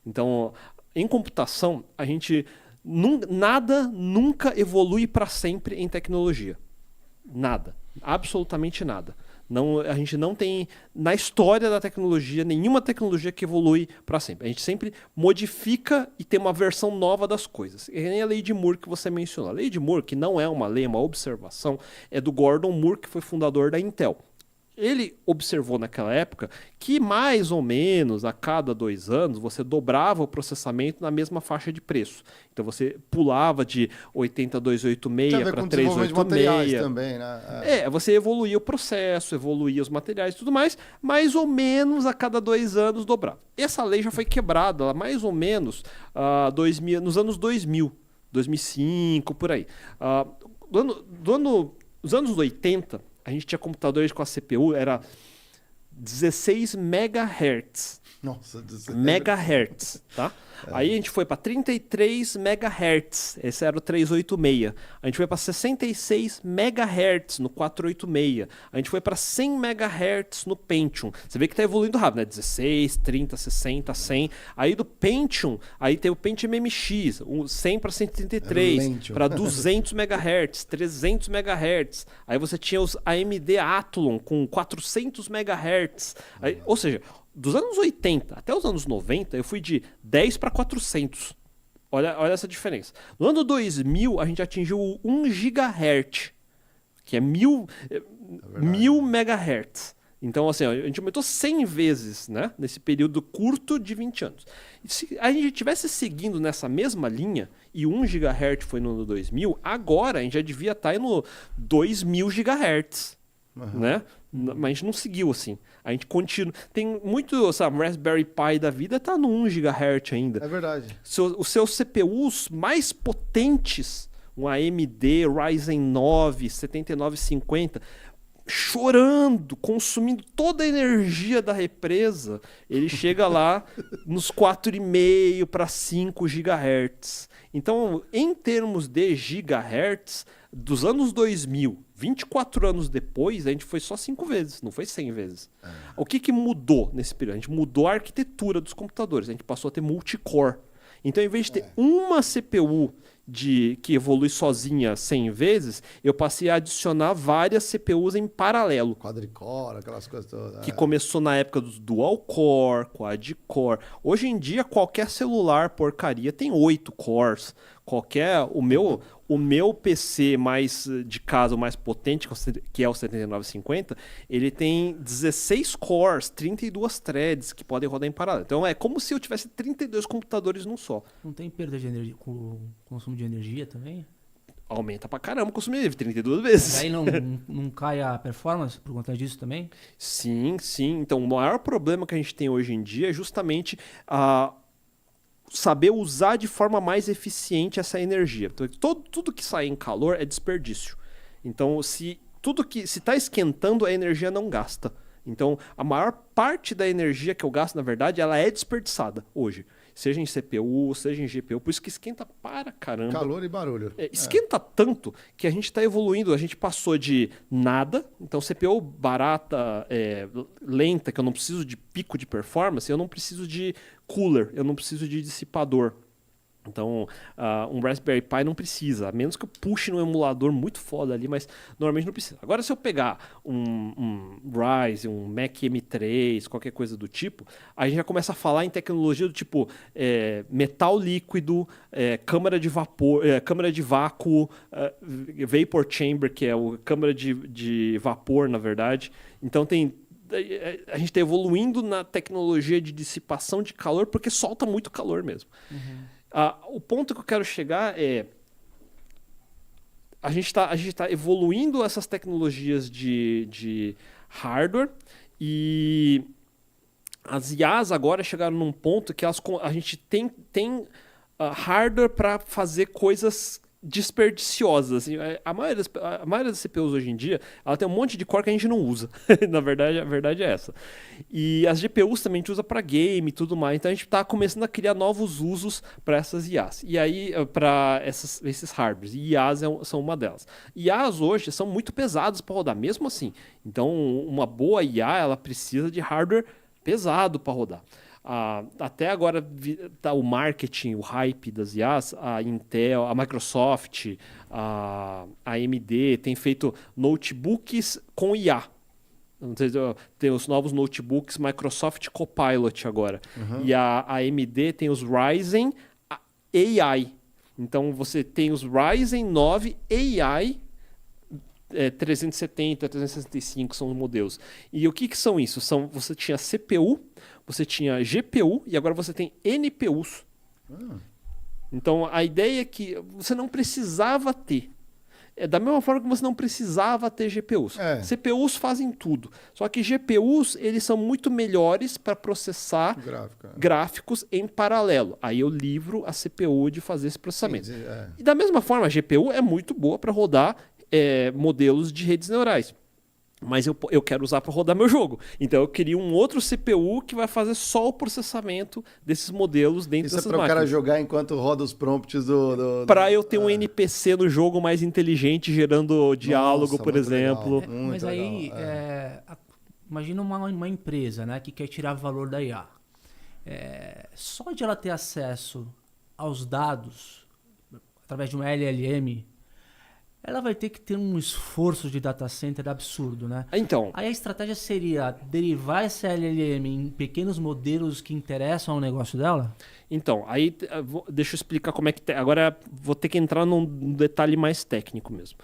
Então, em computação, a gente nada nunca evolui para sempre em tecnologia. Nada. Absolutamente nada. Não, a gente não tem, na história da tecnologia, nenhuma tecnologia que evolui para sempre. A gente sempre modifica e tem uma versão nova das coisas. É nem a lei de Moore que você mencionou. A lei de Moore, que não é uma lei, é uma observação, é do Gordon Moore, que foi fundador da Intel. Ele observou naquela época que mais ou menos a cada 2 anos você dobrava o processamento na mesma faixa de preço. Então você pulava de 8286 para 386. Também, né? Você evoluía o processo, evoluía os materiais e tudo mais ou menos a cada 2 anos dobrava. Essa lei já foi quebrada, mais ou menos nos anos 2000, 2005, por aí. Nos anos 80, a gente tinha computadores com a CPU, era 16 MHz. Nossa, 16 MHz, tá? Aí a gente foi para 33 MHz, esse era o 386. A gente foi para 66 MHz no 486. A gente foi para 100 MHz no Pentium. Você vê que está evoluindo rápido, né? 16, 30, 60, 100. Aí do Pentium, aí tem o Pentium MX, 100 para 133, para 200 MHz, 300 MHz. Aí você tinha os AMD Athlon com 400 MHz. Aí, ou seja, dos anos 80 até os anos 90, eu fui de 10 para 400. Olha essa diferença. No ano 2000, a gente atingiu o 1 GHz, que é 1000 MHz. Então, assim, a gente aumentou 100 vezes, né, nesse período curto de 20 anos. E se a gente estivesse seguindo nessa mesma linha, e 1 GHz foi no ano 2000, agora a gente já devia estar no 2000 GHz. Né? Mas a gente não seguiu assim. A gente continua. Tem muito, sabe, Raspberry Pi da vida tá no 1 GHz ainda. É verdade. Os seus CPUs mais potentes, um AMD Ryzen 9 7950, chorando, consumindo toda a energia da represa, ele chega lá nos 4,5 para 5 GHz. Então, em termos de gigahertz, dos anos 2000, 24 anos depois, a gente foi só 5 vezes, não foi 100 vezes. O que mudou nesse período? A gente mudou a arquitetura dos computadores, a gente passou a ter multicore. Então, em vez de ter uma CPU que evolui sozinha 100 vezes, eu passei a adicionar várias CPUs em paralelo. Quadricore, aquelas coisas todas. Que começou na época dos dual-core, quad-core. Hoje em dia, qualquer celular porcaria tem 8 cores. O meu PC mais de casa, o mais potente, que é o 7950, ele tem 16 cores, 32 threads que podem rodar em paralelo. Então é como se eu tivesse 32 computadores num só. Não tem perda de energia, com consumo de energia também? Aumenta pra caramba o consumo de energia, 32 vezes. Aí não cai a performance por conta disso também? Sim. Então o maior problema que a gente tem hoje em dia é justamente saber usar de forma mais eficiente essa energia. Então, tudo que sai em calor é desperdício. Então, se está esquentando, a energia não gasta. Então, a maior parte da energia que eu gasto, na verdade, ela é desperdiçada hoje. Seja em CPU, seja em GPU, por isso que esquenta para caramba. Calor e barulho. Esquenta tanto que a gente está evoluindo, a gente passou de nada, então CPU barata, lenta, que eu não preciso de pico de performance, eu não preciso de cooler, eu não preciso de dissipador. Então, um Raspberry Pi não precisa, a menos que eu puxe no emulador muito foda ali, mas normalmente não precisa. Agora, se eu pegar um Ryzen, um Mac M3, qualquer coisa do tipo, a gente já começa a falar em tecnologia do tipo metal líquido, câmara de vapor, câmara de vácuo, vapor chamber, que é a câmara de vapor, na verdade. Então, a gente está evoluindo na tecnologia de dissipação de calor, porque solta muito calor mesmo. O ponto que eu quero chegar é a gente tá evoluindo essas tecnologias de hardware e as IAs agora chegaram num ponto que a gente tem hardware para fazer coisas desperdiciosas. A maioria das CPUs hoje em dia, ela tem um monte de core que a gente não usa. Na verdade, a verdade é essa. E as GPUs também a gente usa para game e tudo mais. Então a gente está começando a criar novos usos para essas IAs. E aí, para esses hardwares. E IAs são uma delas. IAs hoje são muito pesadas para rodar, mesmo assim. Então, uma boa IA, ela precisa de hardware pesado para rodar. Até agora tá o marketing, o hype das IAs, a Intel, a Microsoft, a AMD tem feito notebooks com IA. Não sei, tem os novos notebooks Microsoft Copilot agora. E a AMD tem os Ryzen AI. Então você tem os Ryzen 9 AI 370, 365 são os modelos. E o que são isso? Você tinha CPU, você tinha GPU e agora você tem NPUs. Então a ideia é que você não precisava ter. É da mesma forma que você não precisava ter GPUs. CPUs fazem tudo. Só que GPUs, eles são muito melhores para processar gráficos em paralelo. Aí eu livro a CPU de fazer esse processamento. E da mesma forma, a GPU é muito boa para rodar modelos de redes neurais. Mas eu quero usar para rodar meu jogo. Então eu queria um outro CPU que vai fazer só o processamento desses modelos dentro dessas máquinas. Isso é para o cara jogar enquanto roda os prompts do... Para eu ter um NPC no jogo mais inteligente, gerando diálogo, por exemplo. Mas aí, imagina uma empresa, né, que quer tirar valor da IA. Só de ela ter acesso aos dados, através de um LLM, ela vai ter que ter um esforço de data center absurdo, né? Então. Aí a estratégia seria derivar esse LLM em pequenos modelos que interessam ao negócio dela? Então, aí deixa eu explicar como é que... Agora vou ter que entrar num detalhe mais técnico mesmo.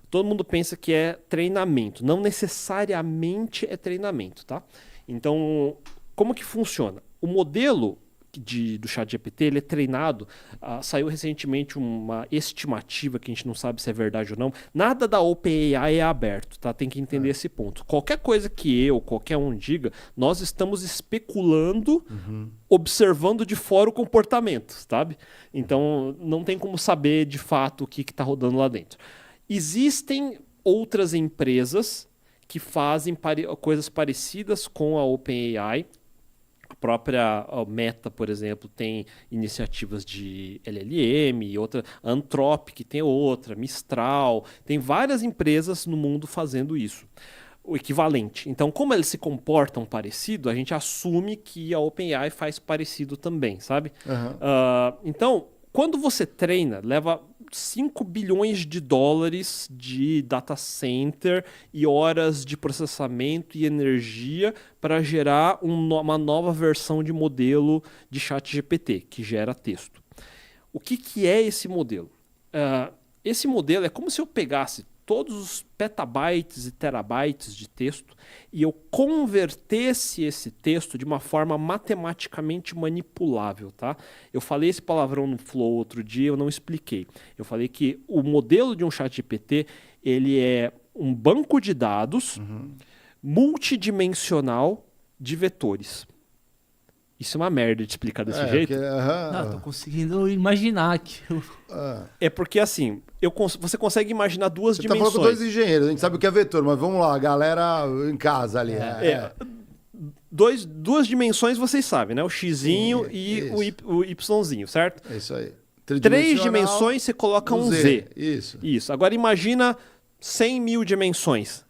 Todo mundo pensa que é treinamento. Não necessariamente é treinamento, tá? Então, como que funciona? O modelo do ChatGPT, ele é treinado, saiu recentemente uma estimativa que a gente não sabe se é verdade ou não. Nada da OpenAI é aberto, tá? Tem que entender esse ponto. Qualquer coisa que qualquer um diga, nós estamos especulando, observando de fora o comportamento, sabe? Então, não tem como saber de fato o que está rodando lá dentro. Existem outras empresas que fazem coisas parecidas com a OpenAI. A própria Meta, por exemplo, tem iniciativas de LLM, outra, Anthropic tem outra, Mistral, tem várias empresas no mundo fazendo isso, o equivalente. Então, como eles se comportam parecido, a gente assume que a OpenAI faz parecido também, sabe? Então, quando você treina, leva 5 bilhões de dólares de data center e horas de processamento e energia para gerar uma nova versão de modelo de ChatGPT, que gera texto. O que é esse modelo? Esse modelo é como se eu pegasse todos os petabytes e terabytes de texto e eu convertesse esse texto de uma forma matematicamente manipulável, tá? Eu falei esse palavrão no Flow outro dia, eu não expliquei. Eu falei que o modelo de um ChatGPT, ele é um banco de dados multidimensional de vetores. Isso é uma merda de explicar desse jeito. Não, tô conseguindo imaginar aqui. É porque assim, você consegue imaginar duas dimensões. Tá falando com 2 engenheiros, a gente sabe o que é vetor, mas vamos lá, a galera em casa ali. Duas dimensões vocês sabem, né? O xzinho e o yzinho, certo? É isso aí. 3 dimensões você coloca um Z. Isso. Agora imagina 100 mil dimensões.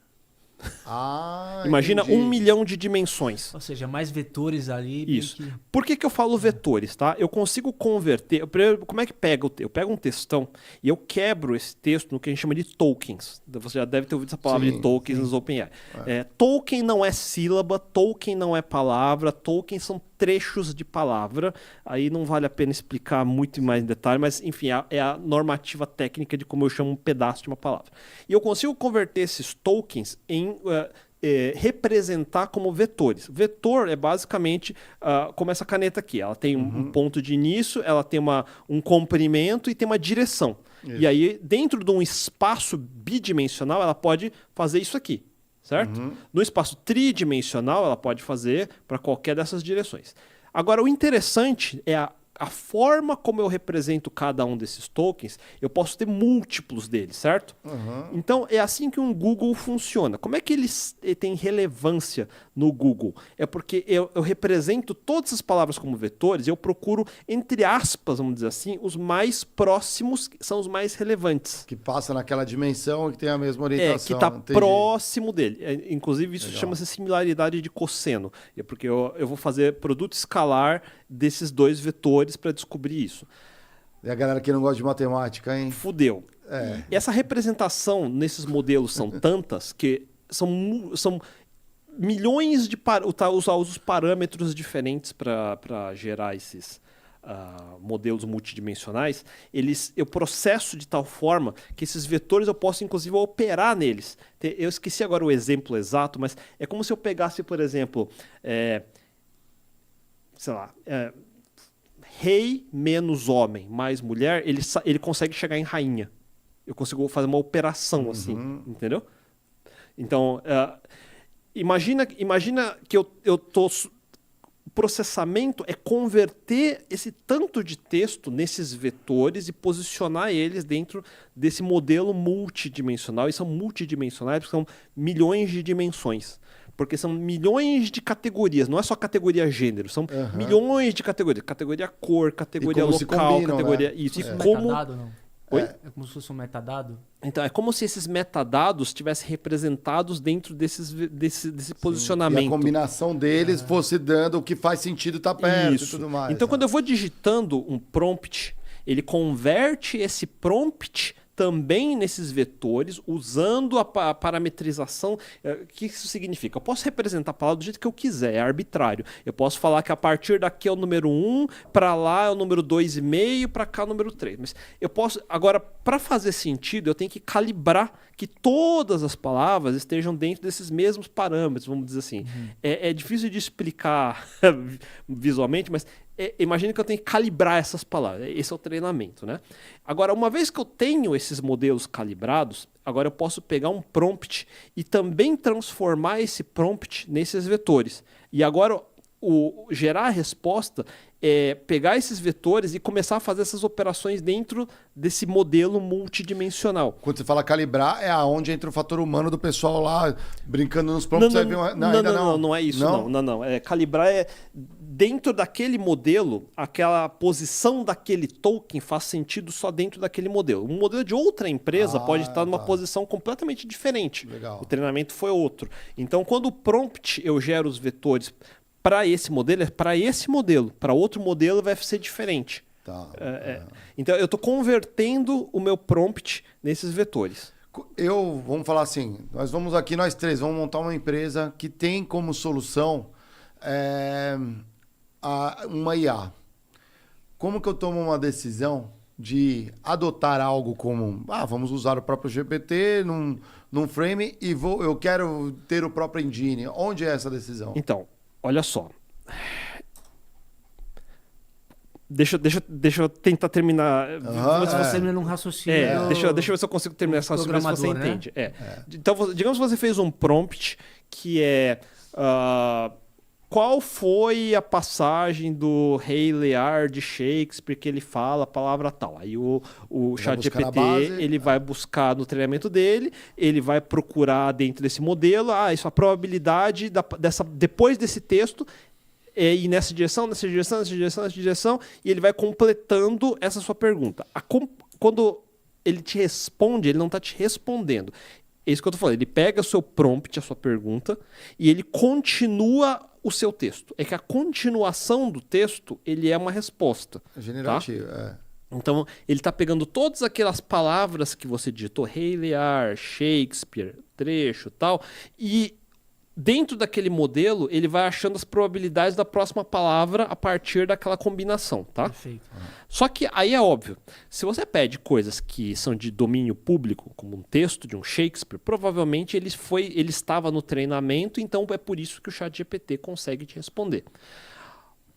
Imagina entendi. 1 milhão de dimensões. Ou seja, mais vetores ali. Isso. Por que eu falo vetores, tá? Eu consigo converter... Como é que pega eu pego um textão e eu quebro esse texto no que a gente chama de tokens. Você já deve ter ouvido essa palavra de tokens nos OpenAI. Token não é sílaba, token não é palavra, tokens são trechos de palavra. Aí não vale a pena explicar muito mais em detalhe, mas enfim, é a normativa técnica de como eu chamo um pedaço de uma palavra. E eu consigo converter esses tokens em representar como vetores. Vetor é basicamente como essa caneta aqui. Ela tem um ponto de início, ela tem um comprimento e tem uma direção. Isso. E aí, dentro de um espaço bidimensional, ela pode fazer isso aqui. Certo? No espaço tridimensional, ela pode fazer para qualquer dessas direções. Agora, o interessante é a forma como eu represento cada um desses tokens, eu posso ter múltiplos deles, certo? Então, é assim que um Google funciona. Como é que ele tem relevância no Google? É porque eu represento todas as palavras como vetores, eu procuro, entre aspas, vamos dizer assim, os mais próximos, que são os mais relevantes. Que passa naquela dimensão que tem a mesma orientação. Que está Entendi. próximo dele. Inclusive, isso chama-se similaridade de cosseno. É porque eu vou fazer produto escalar desses dois vetores para descobrir isso. E a galera que não gosta de matemática, hein? Fudeu. E essa representação nesses modelos são tantas que são milhões de usar os parâmetros diferentes para gerar esses modelos multidimensionais. Eu processo de tal forma que esses vetores eu posso inclusive operar neles. Eu esqueci agora o exemplo exato, mas é como se eu pegasse, por exemplo, sei lá, rei menos homem mais mulher, ele consegue chegar em rainha. Eu consigo fazer uma operação assim, entendeu? Então, imagina que eu tô... O processamento é converter esse tanto de texto nesses vetores e posicionar eles dentro desse modelo multidimensional. E são multidimensionais porque são milhões de dimensões. Porque são milhões de categorias, não é só categoria gênero, são milhões de categorias. Categoria cor, categoria local, combinam, categoria... Né? Isso. E como... metadado, não? Oi? É como se fosse um metadado? Então, é como se esses metadados estivessem representados dentro desse posicionamento. E a combinação deles fosse dando o que faz sentido estar perto e tudo mais. Então, quando eu vou digitando um prompt, ele converte esse prompt também nesses vetores, usando a parametrização. O que isso significa? Eu posso representar a palavra do jeito que eu quiser, é arbitrário. Eu posso falar que a partir daqui é o número 1, para lá é o número 2,5, para cá é o número 3. Mas eu posso... Agora, para fazer sentido, eu tenho que calibrar que todas as palavras estejam dentro desses mesmos parâmetros, vamos dizer assim. É difícil de explicar visualmente, mas... Imagina que eu tenho que calibrar essas palavras. Esse é o treinamento, né? Agora, uma vez que eu tenho esses modelos calibrados, agora eu posso pegar um prompt e também transformar esse prompt nesses vetores. E agora, gerar a resposta é pegar esses vetores e começar a fazer essas operações dentro desse modelo multidimensional. Quando você fala calibrar, é aonde entra o fator humano do pessoal lá brincando nos prompts. Não é isso, não. Calibrar é dentro daquele modelo, aquela posição daquele token faz sentido só dentro daquele modelo. Um modelo de outra empresa pode estar numa posição completamente diferente. Legal. O treinamento foi outro. Então, quando o prompt eu gero os vetores para esse modelo, é para esse modelo. Para outro modelo vai ser diferente. Então, eu estou convertendo o meu prompt nesses vetores. Vamos falar assim, nós três, vamos montar uma empresa que tem como solução uma IA. Como que eu tomo uma decisão de adotar algo como, vamos usar o próprio GPT num frame e eu quero ter o próprio engine? Onde é essa decisão? Então, olha só. Deixa eu tentar terminar. Você termina um raciocínio. Deixa eu ver se eu consigo terminar esse raciocínio, se você entende. Então, digamos que você fez um prompt que é... qual foi a passagem do Rei Lear de Shakespeare que ele fala a palavra tal? Aí o ChatGPT ele vai buscar no treinamento dele, ele vai procurar dentro desse modelo, isso a probabilidade depois desse texto é ir nessa direção, e ele vai completando essa sua pergunta. Quando ele te responde, ele não está te respondendo. É isso que eu estou falando. Ele pega o seu prompt, a sua pergunta, e ele continua o seu texto. É que a continuação do texto, ele é uma resposta. Generativo, Então, ele está pegando todas aquelas palavras que você digitou, Rei Lear, Shakespeare, trecho, tal, e dentro daquele modelo, ele vai achando as probabilidades da próxima palavra a partir daquela combinação, tá? Perfeito. Só que aí é óbvio, se você pede coisas que são de domínio público, como um texto de um Shakespeare, provavelmente ele estava no treinamento, então é por isso que o ChatGPT consegue te responder.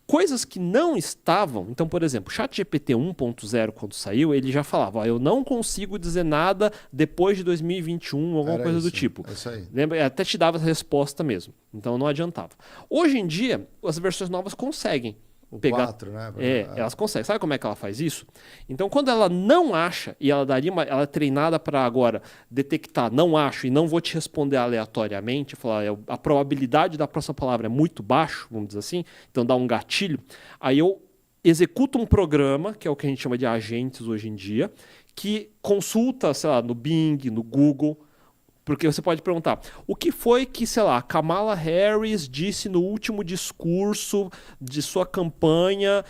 Coisas que não estavam, então, por exemplo, o ChatGPT 1.0, quando saiu, ele já falava, eu não consigo dizer nada depois de 2021, alguma coisa do tipo. Isso aí. Lembra? Até te dava essa resposta mesmo, então não adiantava. Hoje em dia, as versões novas conseguem. O pegar... 4, né? Elas conseguem. Sabe como é que ela faz isso? Então, quando ela não acha, e ela ela é treinada para agora detectar, não acho e não vou te responder aleatoriamente, falar, a probabilidade da próxima palavra é muito baixo, vamos dizer assim, então dá um gatilho, aí eu executo um programa, que é o que a gente chama de agentes hoje em dia, que consulta, sei lá, no Bing, no Google, porque você pode perguntar, o que foi que, sei lá, Kamala Harris disse no último discurso de sua campanha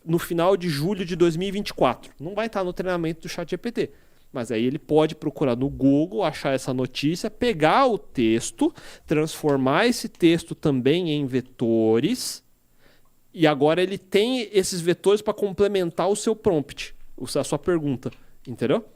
no final de julho de 2024? Não vai estar no treinamento do ChatGPT. Mas aí ele pode procurar no Google, achar essa notícia, pegar o texto, transformar esse texto também em vetores, e agora ele tem esses vetores para complementar o seu prompt, a sua pergunta. Entendeu?